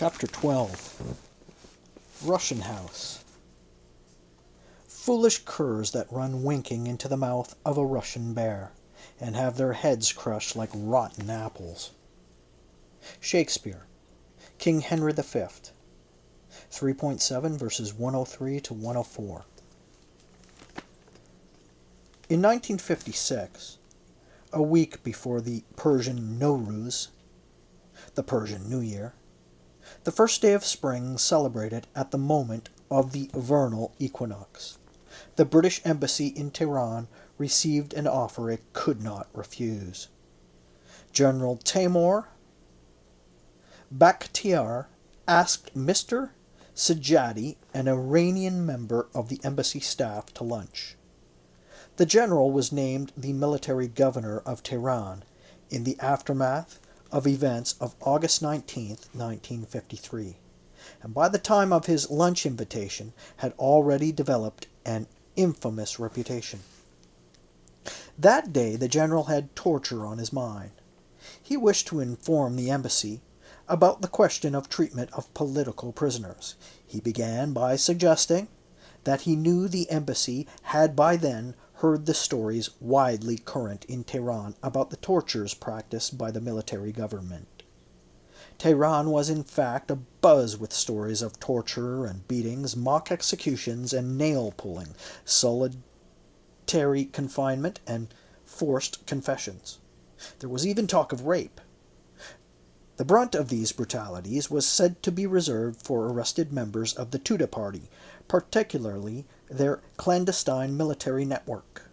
Chapter 12. Russian House. Foolish curs that run winking into the mouth of a Russian bear, and have their heads crushed like rotten apples. Shakespeare, King Henry V, 3.7 verses 103 to 104. In 1956, a week before the Persian Nowruz, the Persian New Year, the first day of spring celebrated at the moment of the vernal equinox, the British Embassy in Tehran received an offer it could not refuse. General Taimour Bakhtiar asked Mr. Sajjadi, an Iranian member of the embassy staff, to lunch. The general was named the military governor of Tehran in the aftermath of events of August 19, 1953, and by the time of his lunch invitation had already developed an infamous reputation. That day the general had torture on his mind. He wished to inform the embassy about the question of treatment of political prisoners. He began by suggesting that he knew the embassy had by then heard the stories widely current in Tehran about the tortures practiced by the military government. Tehran was in fact abuzz with stories of torture and beatings, mock executions and nail-pulling, solitary confinement, and forced confessions. There was even talk of rape. The brunt of these brutalities was said to be reserved for arrested members of the Tudeh party, particularly their clandestine military network.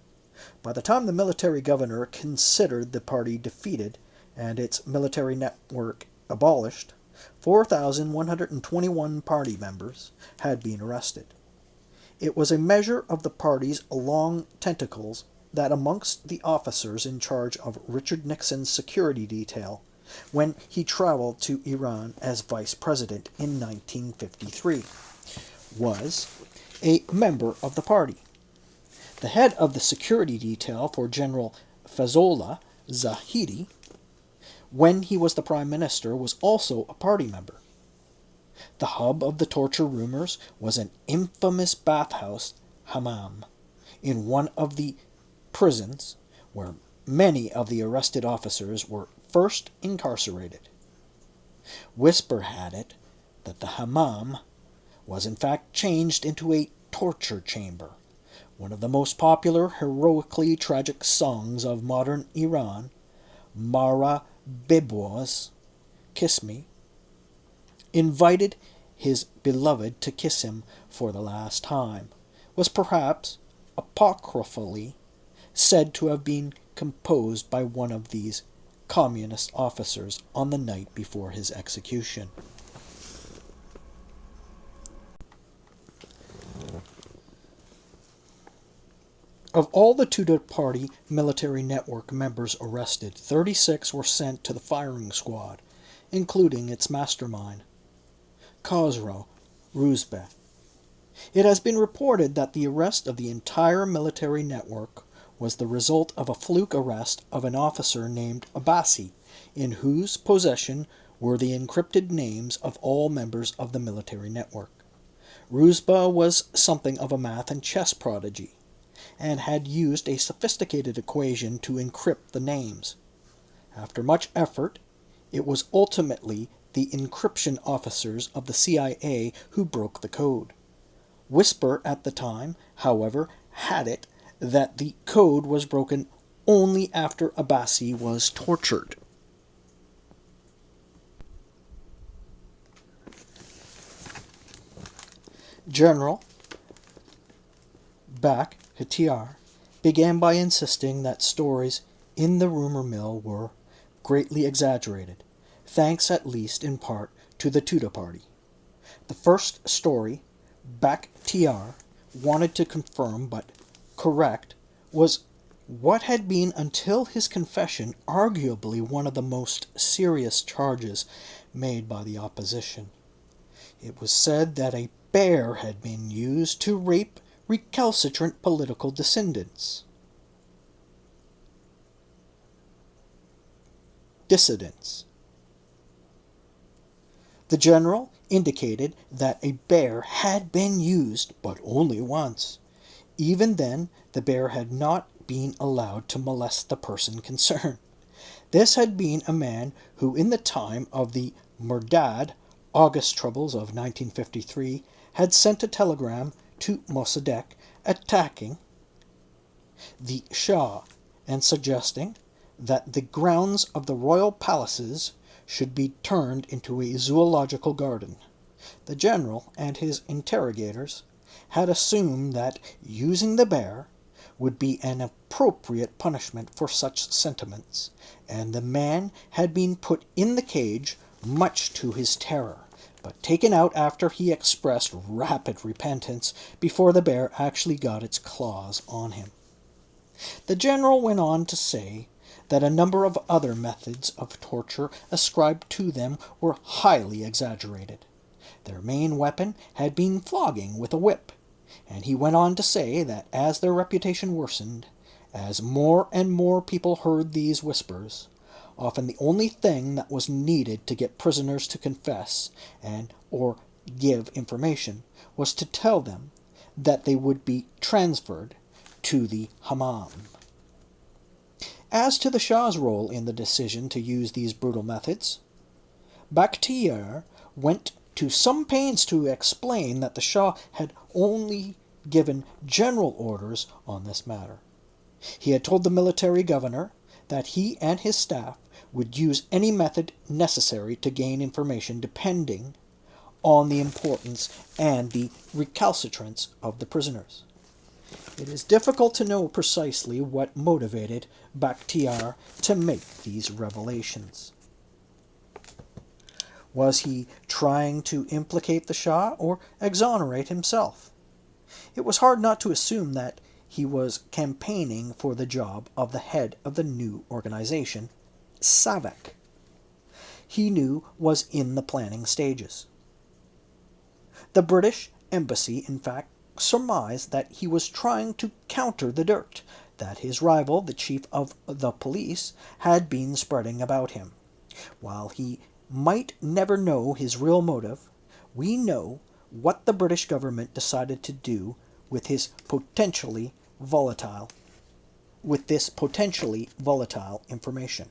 By the time the military governor considered the party defeated and its military network abolished, 4,121 party members had been arrested. It was a measure of the party's long tentacles that amongst the officers in charge of Richard Nixon's security detail when he traveled to Iran as vice president in 1953 was a member of the party. The head of the security detail for General Fazollah Zahidi, when he was the prime minister, was also a party member. The hub of the torture rumors was an infamous bathhouse hammam in one of the prisons where many of the arrested officers were first incarcerated. Whisper had it that the hammam was in fact changed into a torture chamber. One of the most popular, heroically tragic songs of modern Iran, Mara Bebo's Kiss Me, invited his beloved to kiss him for the last time, was perhaps apocryphally said to have been composed by one of these communist officers on the night before his execution. Of all the Tudeh Party military network members arrested, 36 were sent to the firing squad, including its mastermind, Khosrow Ruzbeh. It has been reported that the arrest of the entire military network was the result of a fluke arrest of an officer named Abbasi, in whose possession were the encrypted names of all members of the military network. Ruzbeh was something of a math and chess prodigy, and had used a sophisticated equation to encrypt the names. After much effort, it was ultimately the encryption officers of the CIA who broke the code. Whisper at the time, however, had it that the code was broken only after Abbasi was tortured. General Bakhtiar began by insisting that stories in the rumor mill were greatly exaggerated, thanks at least in part to the Tudeh party. The first story Bakhtiar wanted to confirm but correct was what had been until his confession arguably one of the most serious charges made by the opposition. It was said that a bear had been used to rape recalcitrant political dissidents. The general indicated that a bear had been used, but only once. Even then, the bear had not been allowed to molest the person concerned. This had been a man who, in the time of the Murdad August troubles of 1953, had sent a telegram to Mossadegh attacking the Shah and suggesting that the grounds of the royal palaces should be turned into a zoological garden. The general and his interrogators had assumed that using the bear would be an appropriate punishment for such sentiments, and the man had been put in the cage, much to his terror, but taken out after he expressed rapid repentance before the bear actually got its claws on him. The general went on to say that a number of other methods of torture ascribed to them were highly exaggerated. Their main weapon had been flogging with a whip, and he went on to say that as their reputation worsened, as more and more people heard these whispers, often the only thing that was needed to get prisoners to confess and or give information was to tell them that they would be transferred to the hammam. As to the Shah's role in the decision to use these brutal methods, Bakhtiar went to some pains to explain that the Shah had only given general orders on this matter. He had told the military governor that he and his staff would use any method necessary to gain information depending on the importance and the recalcitrance of the prisoners. It is difficult to know precisely what motivated Bakhtiar to make these revelations. Was he trying to implicate the Shah or exonerate himself? It was hard not to assume that he was campaigning for the job of the head of the new organization, SAVAK. He knew was in the planning stages. The British embassy, in fact, surmised that he was trying to counter the dirt that his rival, the chief of the police, had been spreading about him. While he might never know his real motive, we know what the British government decided to do with this potentially volatile information.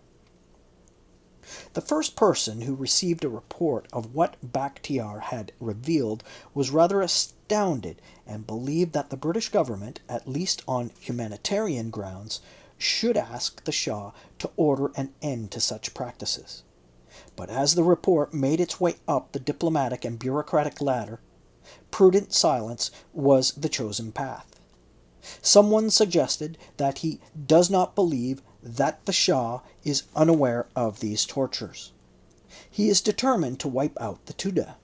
The first person who received a report of what Bakhtiar had revealed was rather astounded and believed that the British government, at least on humanitarian grounds, should ask the Shah to order an end to such practices. But as the report made its way up the diplomatic and bureaucratic ladder, prudent silence was the chosen path. Someone suggested that he does not believe that the Shah is unaware of these tortures. He is determined to wipe out the Tudeh,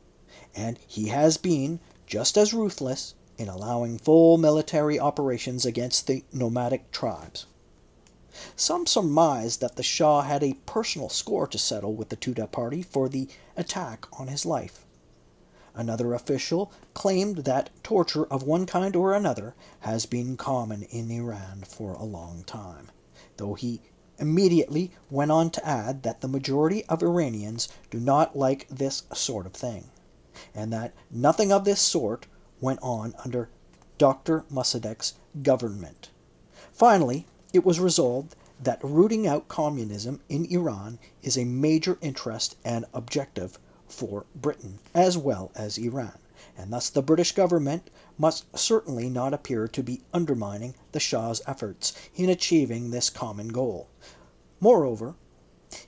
and he has been just as ruthless in allowing full military operations against the nomadic tribes. Some surmised that the Shah had a personal score to settle with the Tudeh party for the attack on his life. Another official claimed that torture of one kind or another has been common in Iran for a long time, though he immediately went on to add that the majority of Iranians do not like this sort of thing, and that nothing of this sort went on under Dr. Mossadegh's government. Finally, it was resolved that rooting out communism in Iran is a major interest and objective for Britain as well as Iran, and thus the British government must certainly not appear to be undermining the Shah's efforts in achieving this common goal. Moreover,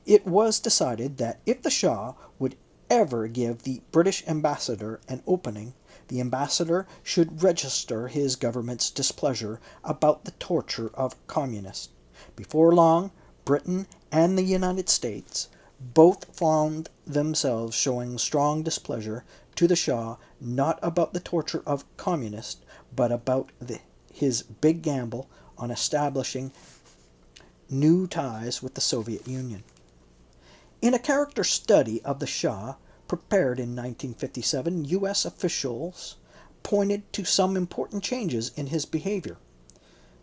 it was decided that if the Shah would ever give the British ambassador an opening, the ambassador should register his government's displeasure about the torture of communists. Before long, Britain and the United States both found themselves showing strong displeasure to the Shah, not about the torture of communists, but about his big gamble on establishing new ties with the Soviet Union. In a character study of the Shah, prepared in 1957, U.S. officials pointed to some important changes in his behavior.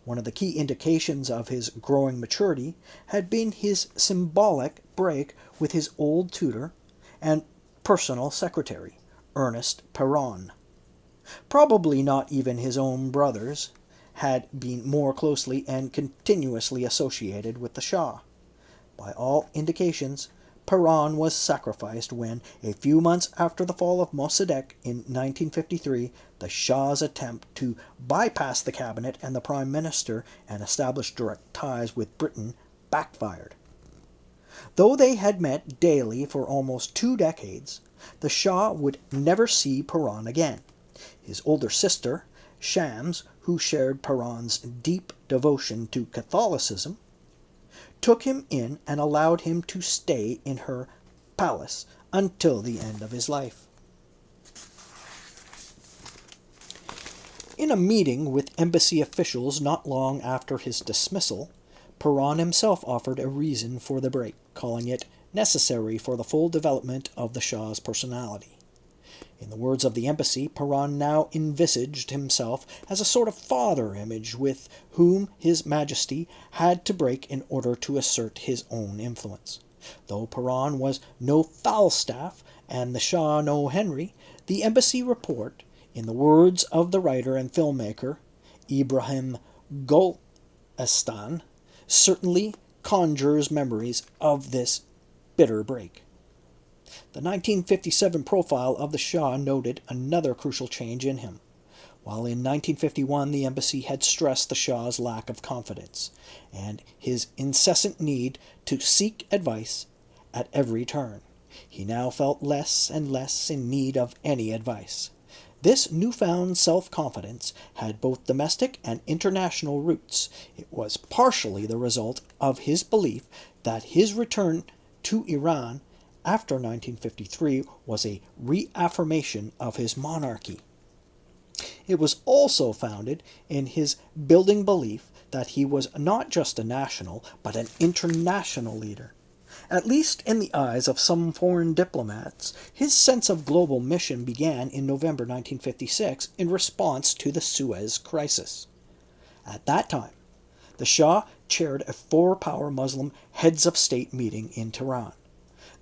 One of the key indications of his growing maturity had been his symbolic break with his old tutor and personal secretary, Ernest Perron. Probably not even his own brothers had been more closely and continuously associated with the Shah. By all indications, Perron was sacrificed when, a few months after the fall of Mossadegh in 1953, the Shah's attempt to bypass the cabinet and the prime minister and establish direct ties with Britain backfired. Though they had met daily for almost 2 decades, the Shah would never see Perron again. His older sister, Shams, who shared Perron's deep devotion to Catholicism, took him in and allowed him to stay in her palace until the end of his life. In a meeting with embassy officials not long after his dismissal, Perron himself offered a reason for the break, calling it necessary for the full development of the Shah's personality. In the words of the embassy, Perron now envisaged himself as a sort of father image with whom His Majesty had to break in order to assert his own influence. Though Perron was no Falstaff and the Shah no Henry, the embassy report, in the words of the writer and filmmaker Ibrahim Golestan, certainly conjures memories of this bitter break. The 1957 profile of the Shah noted another crucial change in him. While in 1951 the embassy had stressed the Shah's lack of confidence and his incessant need to seek advice at every turn, he now felt less and less in need of any advice. This newfound self-confidence had both domestic and international roots. It was partially the result of his belief that his return to Iran after 1953 was a reaffirmation of his monarchy. It was also founded in his building belief that he was not just a national, but an international leader. At least in the eyes of some foreign diplomats, his sense of global mission began in November 1956 in response to the Suez Crisis. At that time, the Shah chaired a 4-power Muslim heads of state meeting in Tehran.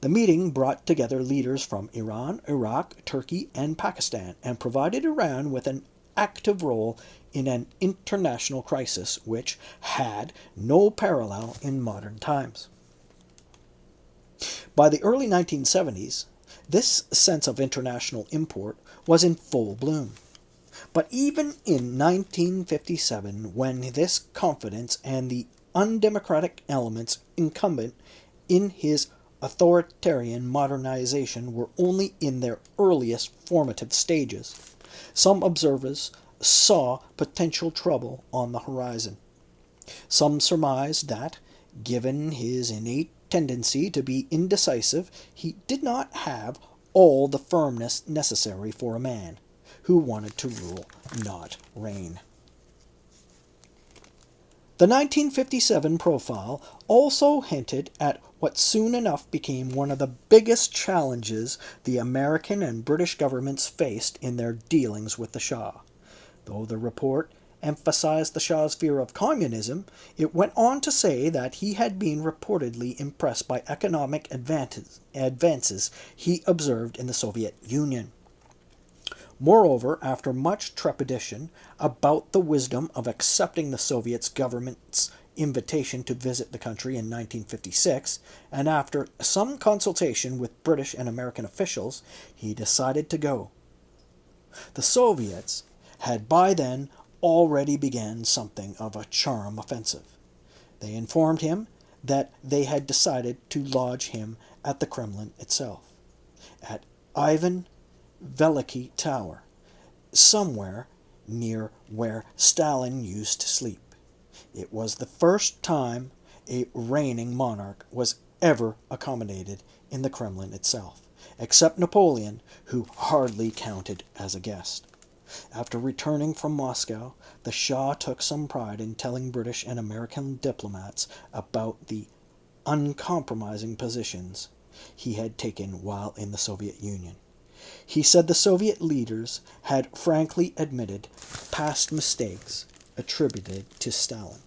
The meeting brought together leaders from Iran, Iraq, Turkey, and Pakistan, and provided Iran with an active role in an international crisis which had no parallel in modern times. By the early 1970s, this sense of international import was in full bloom. But even in 1957, when this confidence and the undemocratic elements incumbent in his authoritarian modernization were only in their earliest formative stages, some observers saw potential trouble on the horizon. Some surmised that, given his innate tendency to be indecisive, he did not have all the firmness necessary for a man who wanted to rule, not reign. The 1957 profile also hinted at what soon enough became one of the biggest challenges the American and British governments faced in their dealings with the Shah. Though the report emphasized the Shah's fear of communism, it went on to say that he had been reportedly impressed by economic advances he observed in the Soviet Union. Moreover, after much trepidation about the wisdom of accepting the Soviet government's invitation to visit the country in 1956, and after some consultation with British and American officials, he decided to go. The Soviets had by then already begun something of a charm offensive. They informed him that they had decided to lodge him at the Kremlin itself, at Ivan Veliky Tower, somewhere near where Stalin used to sleep. It was the first time a reigning monarch was ever accommodated in the Kremlin itself, except Napoleon, who hardly counted as a guest. After returning from Moscow, the Shah took some pride in telling British and American diplomats about the uncompromising positions he had taken while in the Soviet Union. He said the Soviet leaders had frankly admitted past mistakes attributed to Stalin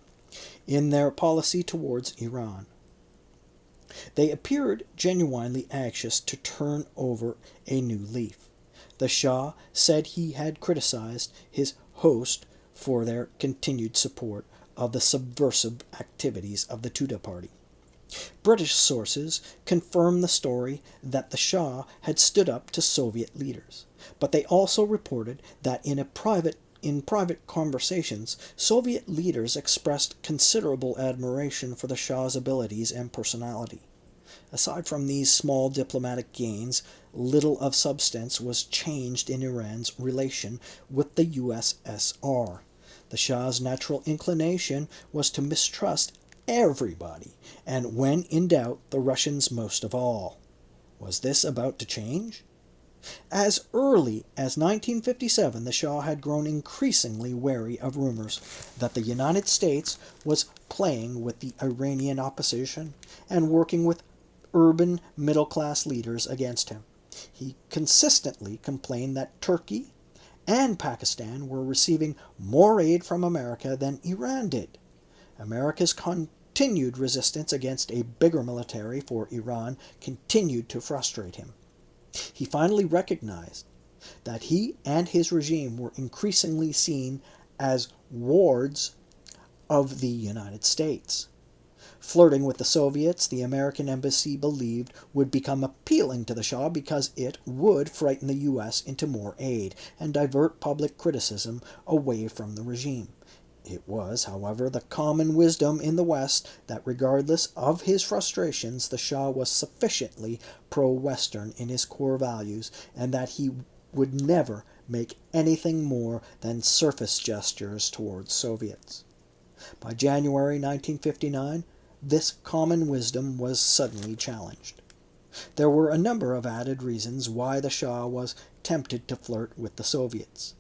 in their policy towards Iran. They appeared genuinely anxious to turn over a new leaf. The Shah said he had criticized his host for their continued support of the subversive activities of the Tudeh party. British sources confirm the story that the Shah had stood up to Soviet leaders, but they also reported that in private conversations, Soviet leaders expressed considerable admiration for the Shah's abilities and personality. Aside from these small diplomatic gains, little of substance was changed in Iran's relation with the USSR. The Shah's natural inclination was to mistrust everybody, and when in doubt, the Russians most of all. Was this about to change? As early as 1957, the Shah had grown increasingly wary of rumors that the United States was playing with the Iranian opposition and working with urban middle-class leaders against him. He consistently complained that Turkey and Pakistan were receiving more aid from America than Iran did. America's continued resistance against a bigger military for Iran continued to frustrate him. He finally recognized that he and his regime were increasingly seen as wards of the United States. Flirting with the Soviets, the American embassy believed would become appealing to the Shah because it would frighten the U.S. into more aid and divert public criticism away from the regime. It was, however, the common wisdom in the West that regardless of his frustrations, the Shah was sufficiently pro-Western in his core values and that he would never make anything more than surface gestures towards Soviets. By January 1959, this common wisdom was suddenly challenged. There were a number of added reasons why the Shah was tempted to flirt with the Soviets.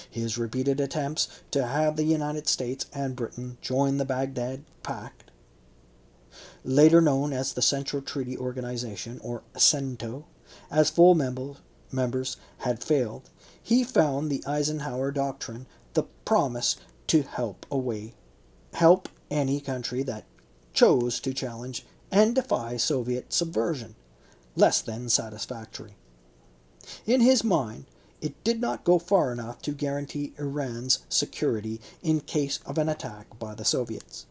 His repeated attempts to have the United States and Britain join the Baghdad Pact, later known as the Central Treaty Organization, or CENTO, as full members had failed. He found the Eisenhower Doctrine the promise to help any country that chose to challenge and defy Soviet subversion less than satisfactory. In his mind, it did not go far enough to guarantee Iran's security in case of an attack by the Soviets.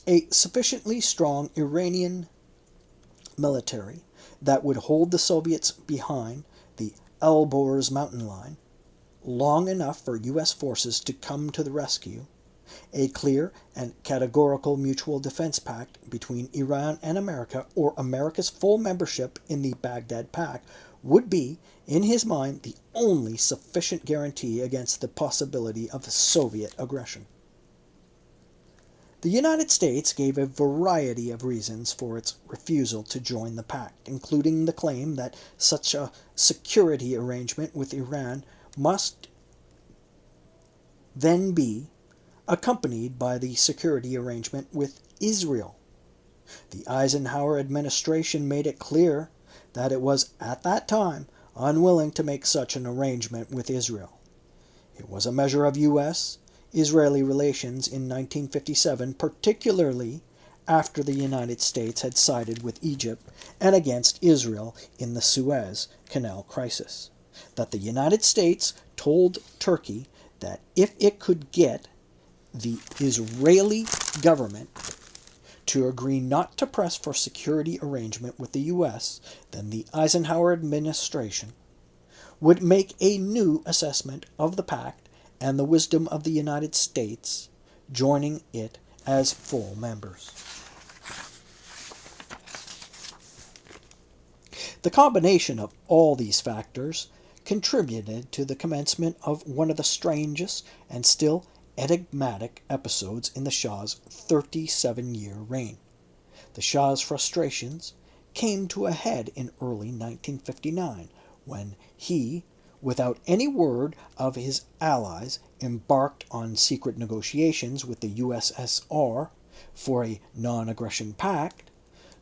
A sufficiently strong Iranian military that would hold the Soviets behind the Elborz mountain line long enough for U.S. forces to come to the rescue, a clear and categorical mutual defense pact between Iran and America, or America's full membership in the Baghdad Pact, would be, in his mind, the only sufficient guarantee against the possibility of Soviet aggression. The United States gave a variety of reasons for its refusal to join the pact, including the claim that such a security arrangement with Iran must then be accompanied by the security arrangement with Israel. The Eisenhower administration made it clear that it was, at that time, unwilling to make such an arrangement with Israel. It was a measure of U.S.-Israeli relations in 1957, particularly after the United States had sided with Egypt and against Israel in the Suez Canal crisis, that the United States told Turkey that if it could get the Israeli government to agree not to press for security arrangement with the U.S., then the Eisenhower administration would make a new assessment of the pact and the wisdom of the United States joining it as full members. The combination of all these factors contributed to the commencement of one of the strangest and still enigmatic episodes in the Shah's 37-year reign. The Shah's frustrations came to a head in early 1959 when he, without any word of his allies, embarked on secret negotiations with the USSR for a non-aggression pact.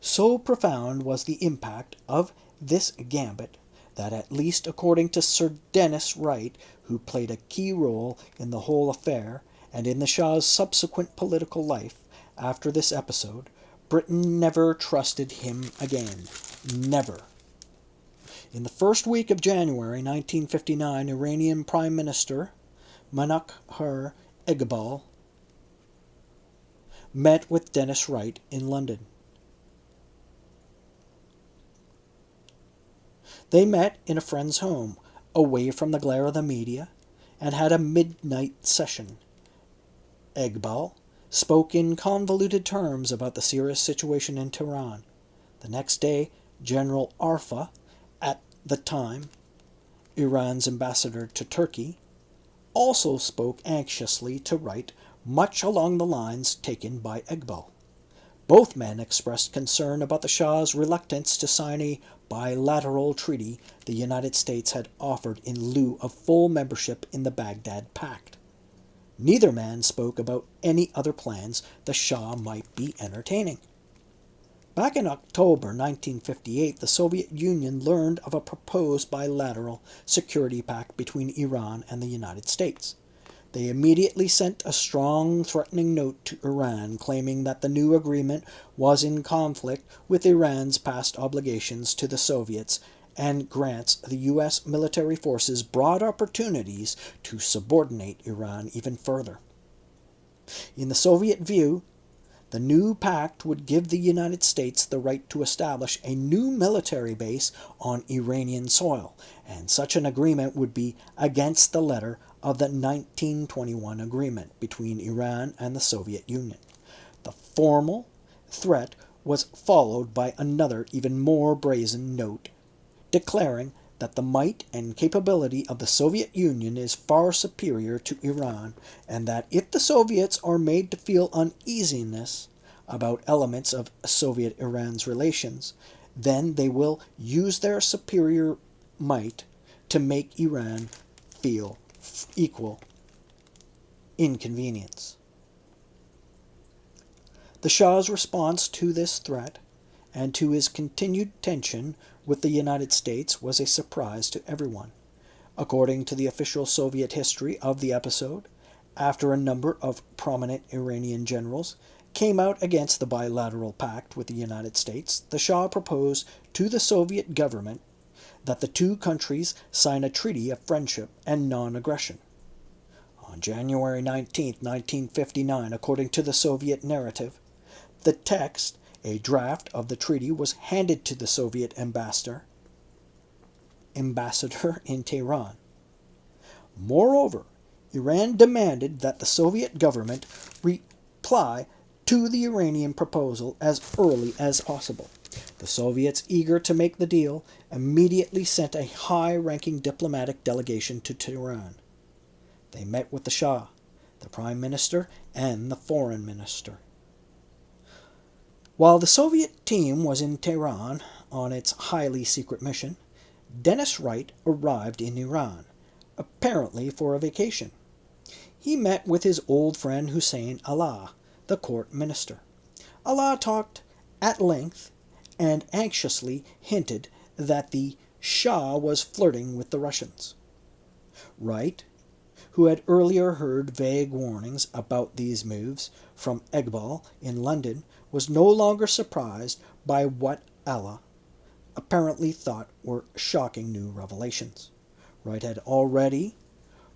So profound was the impact of this gambit that, at least according to Sir Dennis Wright, who played a key role in the whole affair and in the Shah's subsequent political life after this episode, Britain never trusted him again. Never. In the first week of January 1959, Iranian Prime Minister Manouchehr Eghbal met with Dennis Wright in London. They met in a friend's home, away from the glare of the media, and had a midnight session. Eghbal spoke in convoluted terms about the serious situation in Tehran. The next day, General Arfa, at the time Iran's ambassador to Turkey, also spoke anxiously to Wright, much along the lines taken by Eghbal. Both men expressed concern about the Shah's reluctance to sign a bilateral treaty the United States had offered in lieu of full membership in the Baghdad Pact. Neither man spoke about any other plans the Shah might be entertaining. Back in October 1958, the Soviet Union learned of a proposed bilateral security pact between Iran and the United States. They immediately sent a strong, threatening note to Iran, claiming that the new agreement was in conflict with Iran's past obligations to the Soviets and grants the U.S. military forces broad opportunities to subordinate Iran even further. In the Soviet view, the new pact would give the United States the right to establish a new military base on Iranian soil, and such an agreement would be against the letter of the 1921 agreement between Iran and the Soviet Union. The formal threat was followed by another, even more brazen note, declaring that the might and capability of the Soviet Union is far superior to Iran, and that if the Soviets are made to feel uneasiness about elements of Soviet-Iran's relations, then they will use their superior might to make Iran feel equal inconvenience. The Shah's response to this threat and to his continued tension with the United States was a surprise to everyone. According to the official Soviet history of the episode, after a number of prominent Iranian generals came out against the bilateral pact with the United States, the Shah proposed to the Soviet government that the two countries sign a treaty of friendship and non-aggression. On January 19, 1959, according to the Soviet narrative, the text, a draft of the treaty, was handed to the Soviet ambassador in Tehran. Moreover, Iran demanded that the Soviet government reply to the Iranian proposal as early as possible. The Soviets, eager to make the deal, immediately sent a high-ranking diplomatic delegation to Tehran. They met with the Shah, the Prime Minister, and the Foreign Minister. While the Soviet team was in Tehran on its highly secret mission, Dennis Wright arrived in Iran, apparently for a vacation. He met with his old friend Hussein Allah, the court minister. Allah talked at length and anxiously hinted that the Shah was flirting with the Russians. Wright, who had earlier heard vague warnings about these moves from Eghbal in London, was no longer surprised by what Allah apparently thought were shocking new revelations. Wright had already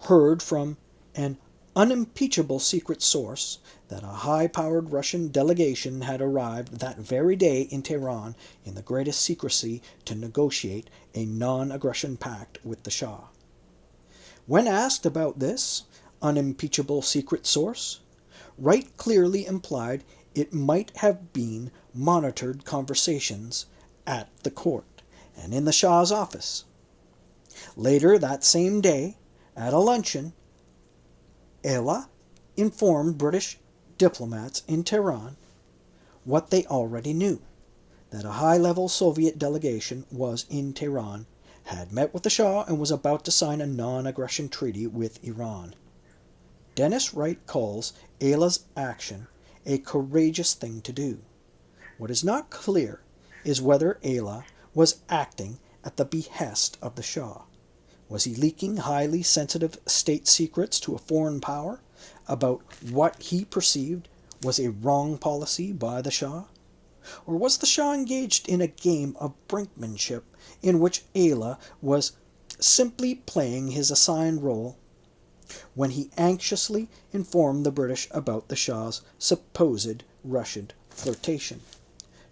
heard from an unimpeachable secret source that a high-powered Russian delegation had arrived that very day in Tehran in the greatest secrecy to negotiate a non-aggression pact with the Shah. When asked about this unimpeachable secret source, Wright clearly implied it might have been monitored conversations at the court and in the Shah's office. Later that same day, at a luncheon, Allah informed British diplomats in Tehran what they already knew, that a high-level Soviet delegation was in Tehran, had met with the Shah, and was about to sign a non-aggression treaty with Iran. Dennis Wright calls Allah's action a courageous thing to do. What is not clear is whether Allah was acting at the behest of the Shah. Was he leaking highly sensitive state secrets to a foreign power about what he perceived was a wrong policy by the Shah? Or was the Shah engaged in a game of brinkmanship in which Ayla was simply playing his assigned role when he anxiously informed the British about the Shah's supposed Russian flirtation?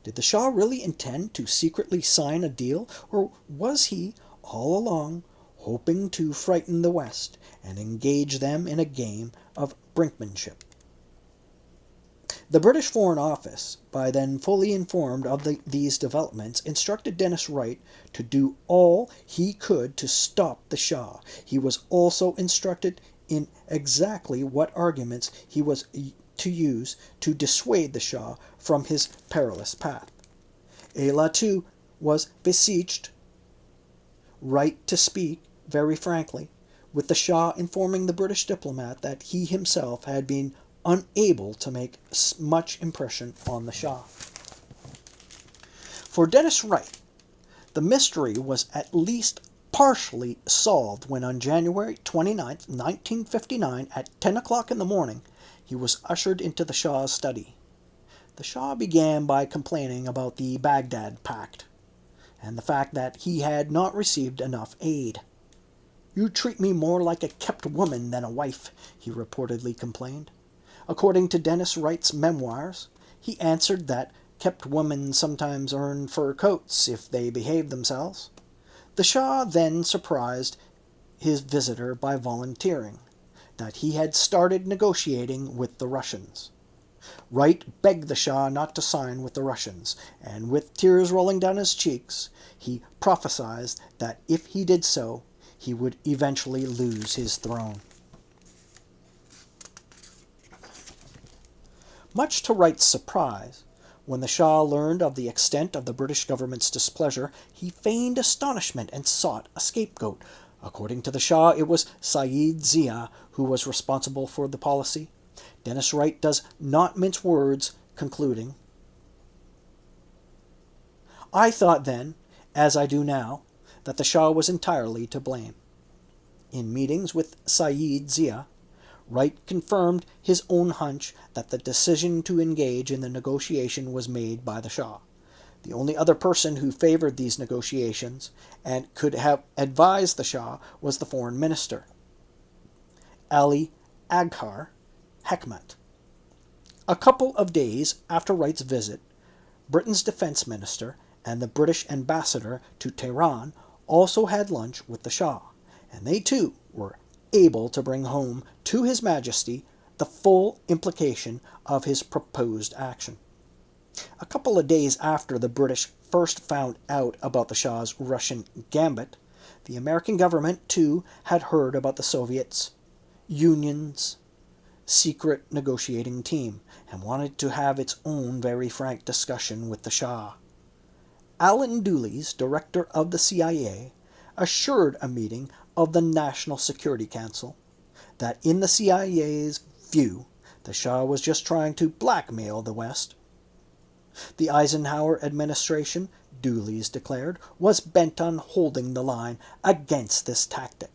Did the Shah really intend to secretly sign a deal, or was he, all along, hoping to frighten the West and engage them in a game of brinkmanship? The British Foreign Office, by then fully informed of these developments, instructed Dennis Wright to do all he could to stop the Shah. He was also instructed in exactly what arguments he was to use to dissuade the Shah from his perilous path. Ayla, too, was beseeched Wright to speak, very frankly, with the Shah, informing the British diplomat that he himself had been unable to make much impression on the Shah. For Dennis Wright, the mystery was at least partially solved when on January 29, 1959, at 10 o'clock in the morning, he was ushered into the Shah's study. The Shah began by complaining about the Baghdad Pact and the fact that he had not received enough aid. "You treat me more like a kept woman than a wife," he reportedly complained. According to Dennis Wright's memoirs, he answered that kept women sometimes earn fur coats if they behave themselves. The Shah then surprised his visitor by volunteering that he had started negotiating with the Russians. Wright begged the Shah not to sign with the Russians, and with tears rolling down his cheeks, he prophesied that if he did so, he would eventually lose his throne. Much to Wright's surprise, when the Shah learned of the extent of the British government's displeasure, he feigned astonishment and sought a scapegoat. According to the Shah, it was Saeed Zia who was responsible for the policy. Dennis Wright does not mince words, concluding, "I thought then, as I do now, that the Shah was entirely to blame." In meetings with Saeed Zia, Wright confirmed his own hunch that the decision to engage in the negotiation was made by the Shah. The only other person who favored these negotiations and could have advised the Shah was the foreign minister, Ali Aghar Hekmat. A couple of days after Wright's visit, Britain's defense minister and the British ambassador to Tehran also had lunch with the Shah, and they too were able to bring home to His Majesty the full implication of his proposed action. A couple of days after the British first found out about the Shah's Russian gambit, the American government too had heard about the Soviet Union's secret negotiating team and wanted to have its own very frank discussion with the Shah. Allen Dulles, director of the CIA, assured a meeting of the National Security Council that in the CIA's view, the Shah was just trying to blackmail the West. The Eisenhower administration, Dulles declared, was bent on holding the line against this tactic,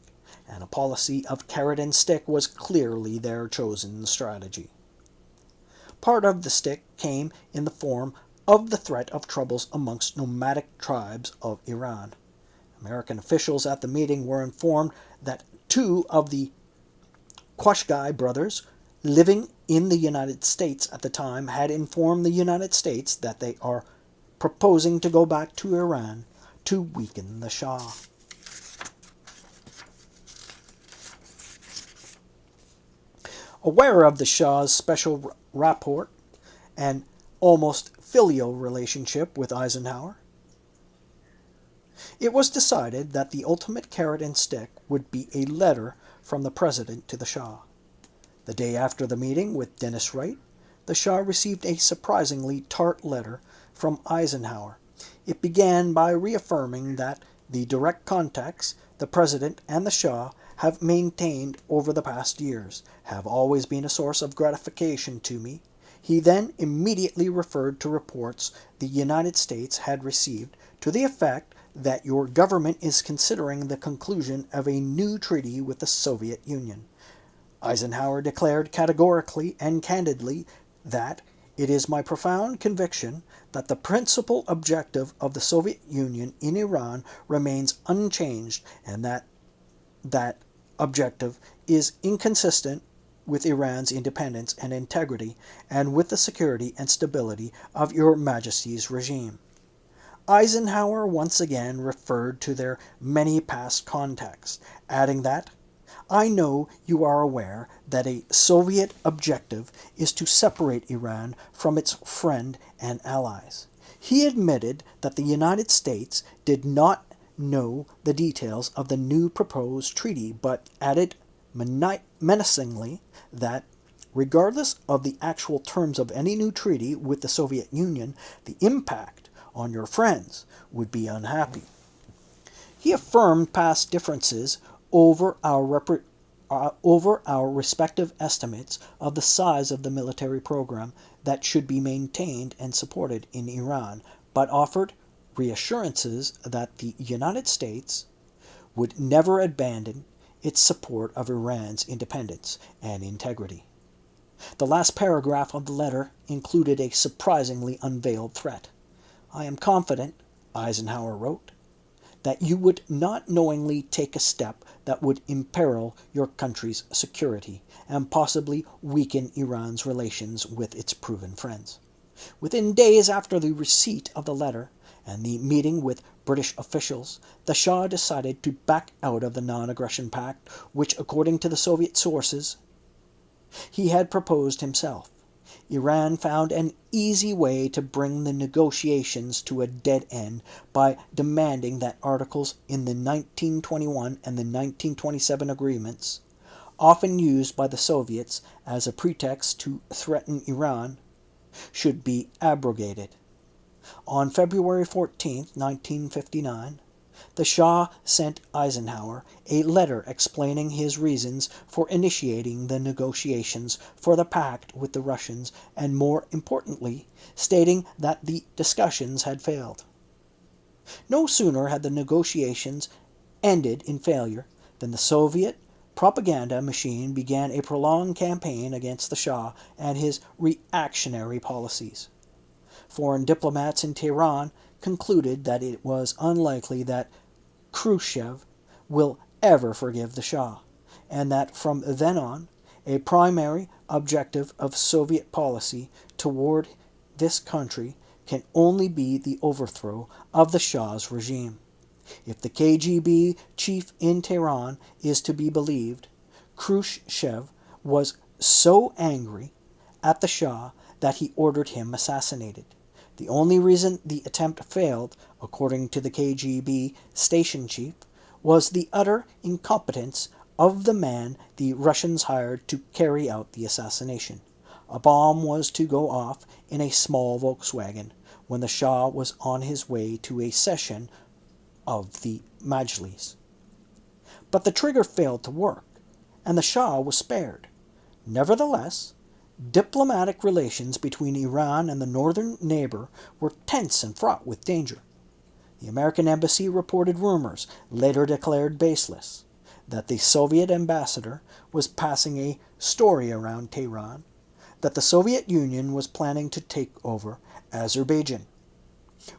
and a policy of carrot and stick was clearly their chosen strategy. Part of the stick came in the form of the threat of troubles amongst nomadic tribes of Iran. American officials at the meeting were informed that two of the Qashqai brothers, living in the United States at the time, had informed the United States that they are proposing to go back to Iran to weaken the Shah. Aware of the Shah's special rapport and almost filial relationship with Eisenhower, it was decided that the ultimate carrot and stick would be a letter from the President to the Shah. The day after the meeting with Dennis Wright, the Shah received a surprisingly tart letter from Eisenhower. It began by reaffirming that the direct contacts the President and the Shah have maintained over the past years have always been a source of gratification to me. He then immediately referred to reports the United States had received to the effect that your government is considering the conclusion of a new treaty with the Soviet Union. Eisenhower declared categorically and candidly that It is my profound conviction that the principal objective of the Soviet Union in Iran remains unchanged, and that objective is inconsistent with Iran's independence and integrity, and with the security and stability of Your Majesty's regime." Eisenhower once again referred to their many past contacts, adding that, "I know you are aware that a Soviet objective is to separate Iran from its friend and allies." He admitted that the United States did not know the details of the new proposed treaty, but added menacingly that, regardless of the actual terms of any new treaty with the Soviet Union, the impact on your friends would be unhappy. He affirmed past differences over our respective estimates of the size of the military program that should be maintained and supported in Iran, but offered reassurances that the United States would never abandon its support of Iran's independence and integrity. The last paragraph of the letter included a surprisingly unveiled threat. "I am confident," Eisenhower wrote, "that you would not knowingly take a step that would imperil your country's security, and possibly weaken Iran's relations with its proven friends." Within days after the receipt of the letter and the meeting with British officials, the Shah decided to back out of the non-aggression pact, which, according to the Soviet sources, he had proposed himself. Iran found an easy way to bring the negotiations to a dead end by demanding that articles in the 1921 and the 1927 agreements, often used by the Soviets as a pretext to threaten Iran, should be abrogated. On February 14, 1959, the Shah sent Eisenhower a letter explaining his reasons for initiating the negotiations for the pact with the Russians, and more importantly, stating that the discussions had failed. No sooner had the negotiations ended in failure than the Soviet propaganda machine began a prolonged campaign against the Shah and his reactionary policies. Foreign diplomats in Tehran concluded that it was unlikely that Khrushchev will ever forgive the Shah, and that from then on, a primary objective of Soviet policy toward this country can only be the overthrow of the Shah's regime. If the KGB chief in Tehran is to be believed, Khrushchev was so angry at the Shah that he ordered him assassinated. The only reason the attempt failed, according to the KGB station chief, was the utter incompetence of the man the Russians hired to carry out the assassination. A bomb was to go off in a small Volkswagen when the Shah was on his way to a session of the Majlis. But the trigger failed to work, and the Shah was spared. Nevertheless, diplomatic relations between Iran and the northern neighbor were tense and fraught with danger. The American embassy reported rumors, later declared baseless, that the Soviet ambassador was passing a story around Tehran that the Soviet Union was planning to take over Azerbaijan.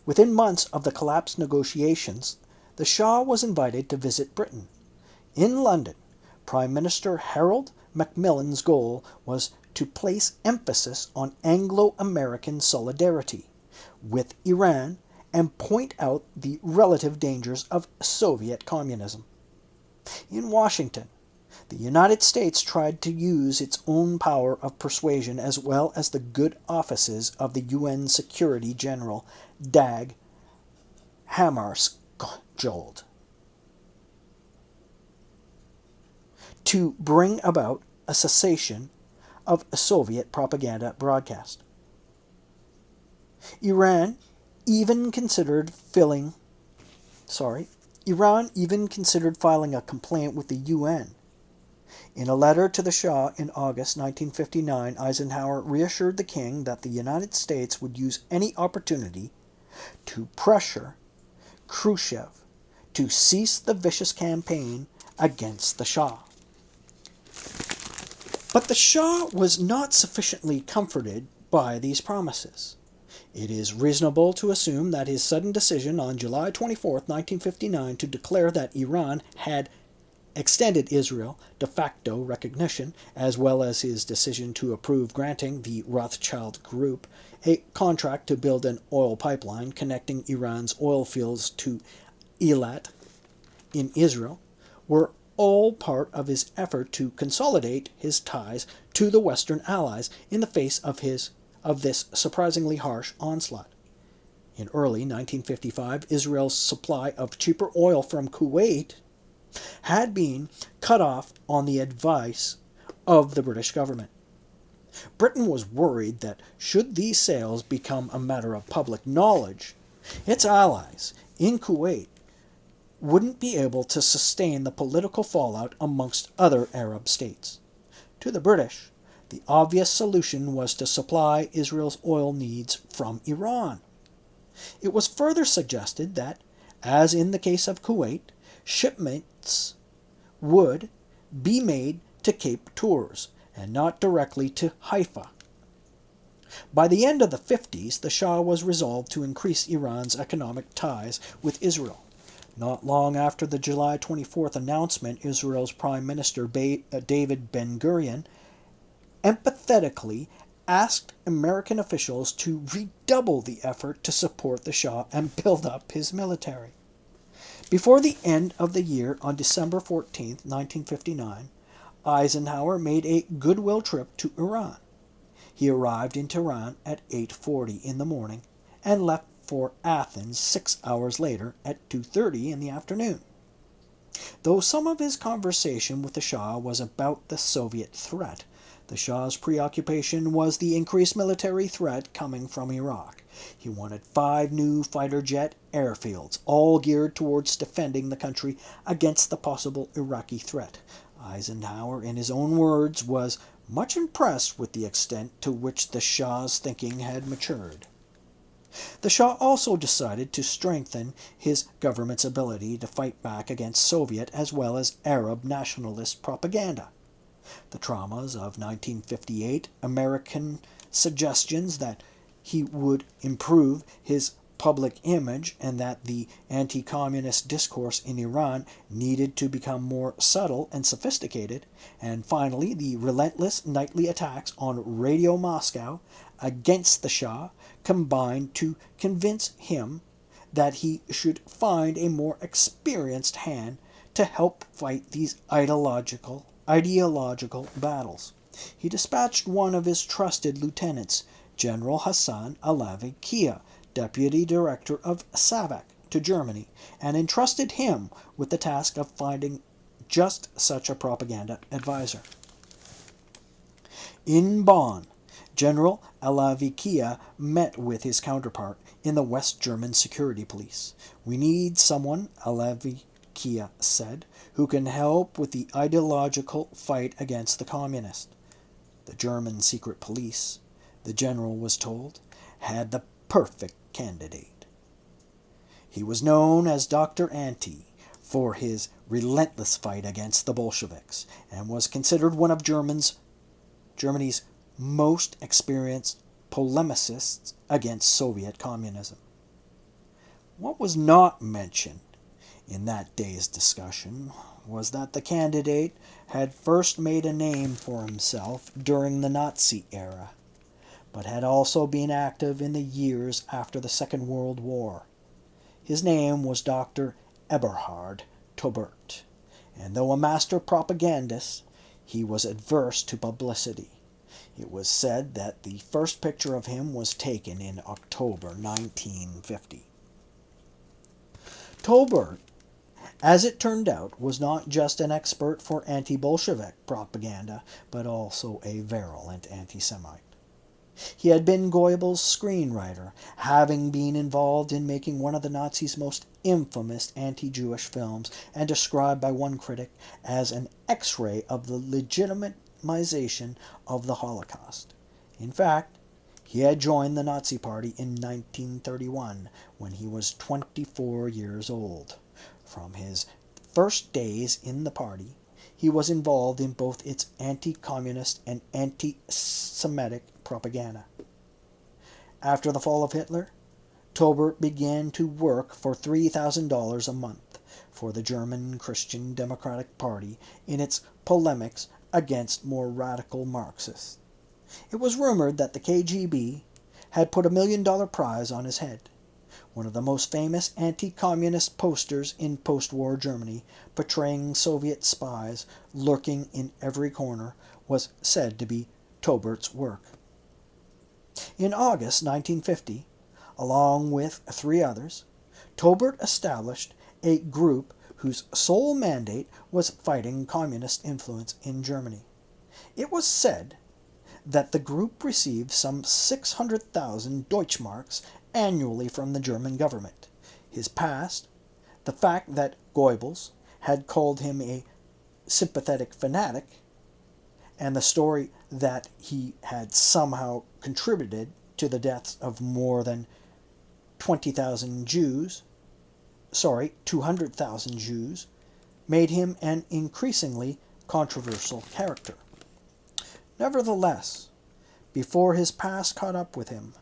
Within months of the collapsed negotiations, the Shah was invited to visit Britain. In London, Prime Minister Harold Macmillan's goal was to place emphasis on Anglo-American solidarity with Iran and point out the relative dangers of Soviet communism. In Washington, the United States tried to use its own power of persuasion as well as the good offices of the UN Security General Dag Hammarskjöld to bring about a cessation of Soviet propaganda broadcast. Iran even considered filing a complaint with the UN. In a letter to the Shah in August 1959, Eisenhower reassured the king that the United States would use any opportunity to pressure Khrushchev to cease the vicious campaign against the Shah. But the Shah was not sufficiently comforted by these promises. It is reasonable to assume that his sudden decision on July 24, 1959, to declare that Iran had extended Israel de facto recognition, as well as his decision to approve granting the Rothschild Group a contract to build an oil pipeline connecting Iran's oil fields to Eilat in Israel, were all part of his effort to consolidate his ties to the Western Allies in the face of this surprisingly harsh onslaught. In early 1955, Israel's supply of cheaper oil from Kuwait had been cut off on the advice of the British government. Britain was worried that should these sales become a matter of public knowledge, its allies in Kuwait wouldn't be able to sustain the political fallout amongst other Arab states. To the British, the obvious solution was to supply Israel's oil needs from Iran. It was further suggested that, as in the case of Kuwait, shipments would be made to Cape Tours and not directly to Haifa. By the end of the 50s, the Shah was resolved to increase Iran's economic ties with Israel. Not long after the July 24th announcement, Israel's Prime Minister David Ben-Gurion empathetically asked American officials to redouble the effort to support the Shah and build up his military. Before the end of the year, on December 14, 1959, Eisenhower made a goodwill trip to Iran. He arrived in Tehran at 8:40 in the morning and left for Athens 6 hours later at 2:30 in the afternoon. Though some of his conversation with the Shah was about the Soviet threat, the Shah's preoccupation was the increased military threat coming from Iraq. He wanted 5 new fighter jet airfields, all geared towards defending the country against the possible Iraqi threat. Eisenhower, in his own words, was much impressed with the extent to which the Shah's thinking had matured. The Shah also decided to strengthen his government's ability to fight back against Soviet as well as Arab nationalist propaganda. The traumas of 1958, American suggestions that he would improve his public image and that the anti-communist discourse in Iran needed to become more subtle and sophisticated, and finally the relentless nightly attacks on Radio Moscow against the Shah combined to convince him that he should find a more experienced hand to help fight these ideological battles. He dispatched one of his trusted lieutenants, General Hassan Alavi Kia, deputy director of SAVAK, to Germany, and entrusted him with the task of finding just such a propaganda advisor. In Bonn, General Alavi Kia met with his counterpart in the West German security police. "We need someone," Alavi Kia said, "who can help with the ideological fight against the communists." The German secret police, the general was told, had the perfect candidate. He was known as Dr. Anti for his relentless fight against the Bolsheviks and was considered one of Germany's most experienced polemicists against Soviet communism. What was not mentioned in that day's discussion was that the candidate had first made a name for himself during the Nazi era, but had also been active in the years after the Second World War. His name was Dr. Eberhard Taubert, and though a master propagandist, he was adverse to publicity. It was said that the first picture of him was taken in October 1950. Taubert, as it turned out, was not just an expert for anti-Bolshevik propaganda, but also a virulent anti-Semite. He had been Goebbels' screenwriter, having been involved in making one of the Nazis' most infamous anti-Jewish films, and described by one critic as an X-ray of the legitimization of the Holocaust. In fact, he had joined the Nazi Party in 1931 when he was 24 years old. From his first days in the party, he was involved in both its anti-communist and anti-Semitic propaganda. After the fall of Hitler, Tobert began to work for $3,000 a month for the German Christian Democratic Party in its polemics against more radical Marxists. It was rumored that the KGB had put $1 million prize on his head. One of the most famous anti-communist posters in post-war Germany, portraying Soviet spies lurking in every corner, was said to be Tobert's work. In August 1950, along with 3 others, Tobert established a group whose sole mandate was fighting communist influence in Germany. It was said that the group received some 600,000 Deutschmarks annually from the German government. His past, the fact that Goebbels had called him a sympathetic fanatic, and the story that he had somehow contributed to the deaths of more than 200,000 Jews, made him an increasingly controversial character. Nevertheless, before his past caught up with him,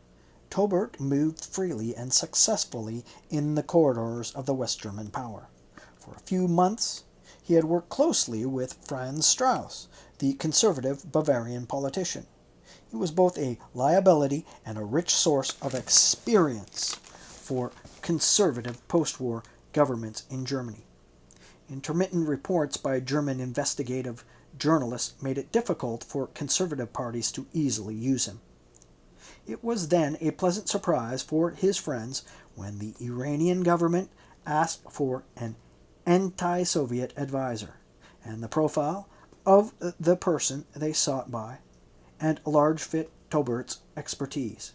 Tobert moved freely and successfully in the corridors of the West German power. For a few months, he had worked closely with Franz Strauss, the conservative Bavarian politician. He was both a liability and a rich source of experience for conservative post-war governments in Germany. Intermittent reports by German investigative journalists made it difficult for conservative parties to easily use him. It was then a pleasant surprise for his friends when the Iranian government asked for an anti-Soviet advisor, and the profile of the person they sought by, and a large fit Tobert's expertise.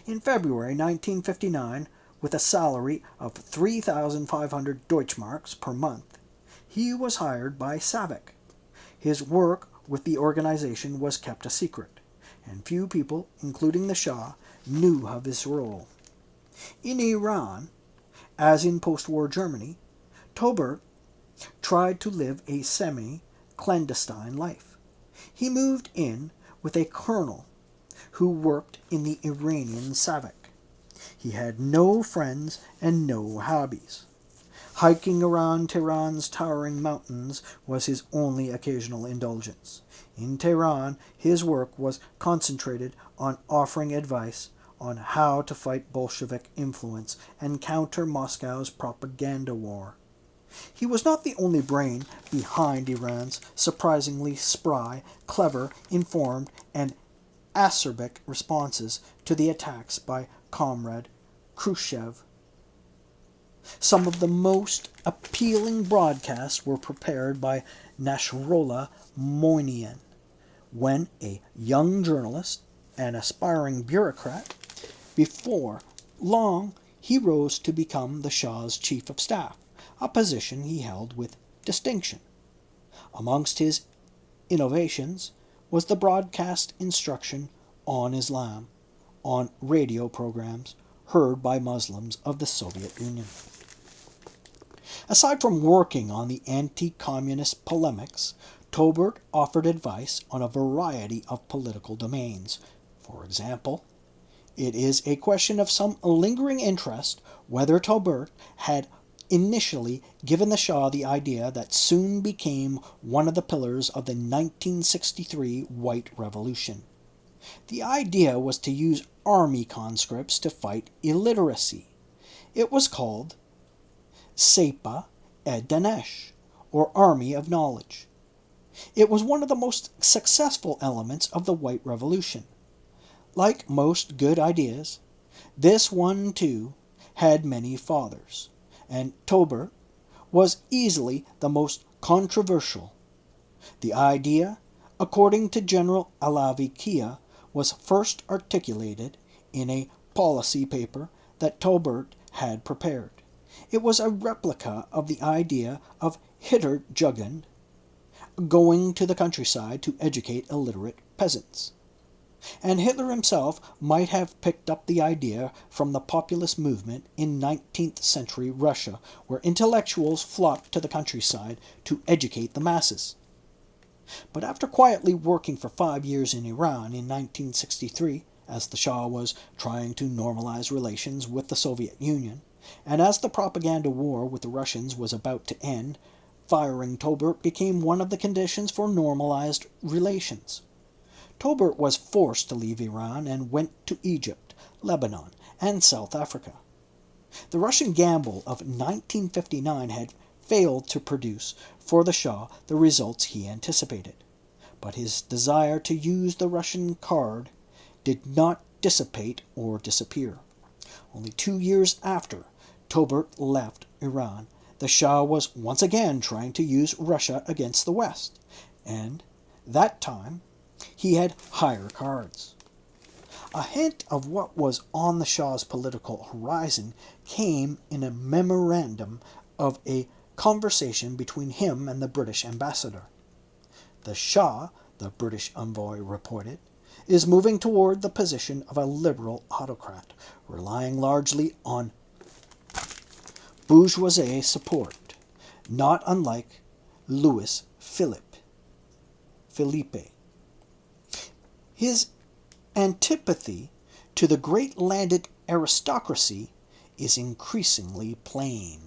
In February 1959, with a salary of 3,500 Deutschmarks per month, he was hired by SAVAK. His work with the organization was kept a secret, and few people, including the Shah, knew of his role. In Iran, as in post-war Germany, Tobert tried to live a semi-clandestine life. He moved in with a colonel who worked in the Iranian SAVAK. He had no friends and no hobbies. Hiking around Tehran's towering mountains was his only occasional indulgence. In Tehran, his work was concentrated on offering advice on how to fight Bolshevik influence and counter Moscow's propaganda war. He was not the only brain behind Iran's surprisingly spry, clever, informed, and acerbic responses to the attacks by Comrade Khrushchev. Some of the most appealing broadcasts were prepared by Nasrullah Moinian, when a young journalist, an aspiring bureaucrat. Before long, he rose to become the Shah's chief of staff, a position he held with distinction. Amongst his innovations was the broadcast instruction on Islam on radio programs heard by Muslims of the Soviet Union. Aside from working on the anti-communist polemics, Tobert offered advice on a variety of political domains. For example, it is a question of some lingering interest whether Tobert had initially given the Shah the idea that soon became one of the pillars of the 1963 White Revolution. The idea was to use army conscripts to fight illiteracy. It was called Sepa ed Danesh, or Army of Knowledge. It was one of the most successful elements of the White Revolution. Like most good ideas, this one, too, had many fathers, and Tobert was easily the most controversial. The idea, according to General Alavi Kia, was first articulated in a policy paper that Tobert had prepared. It was a replica of the idea of Hitlerjugend, going to the countryside to educate illiterate peasants. And Hitler himself might have picked up the idea from the populist movement in 19th century Russia, where intellectuals flocked to the countryside to educate the masses. But after quietly working for 5 years in Iran in 1963, as the Shah was trying to normalize relations with the Soviet Union, and as the propaganda war with the Russians was about to end, firing Tolbert became one of the conditions for normalized relations. Tolbert was forced to leave Iran and went to Egypt, Lebanon, and South Africa. The Russian gamble of 1959 had failed to produce for the Shah the results he anticipated, but his desire to use the Russian card did not dissipate or disappear. Only 2 years after Tolbert left Iran, the Shah was once again trying to use Russia against the West, and that time he had higher cards. A hint of what was on the Shah's political horizon came in a memorandum of a conversation between him and the British ambassador. The Shah, the British envoy reported, is moving toward the position of a liberal autocrat, relying largely on bourgeoisie support, not unlike Louis Philippe. His antipathy to the great landed aristocracy is increasingly plain.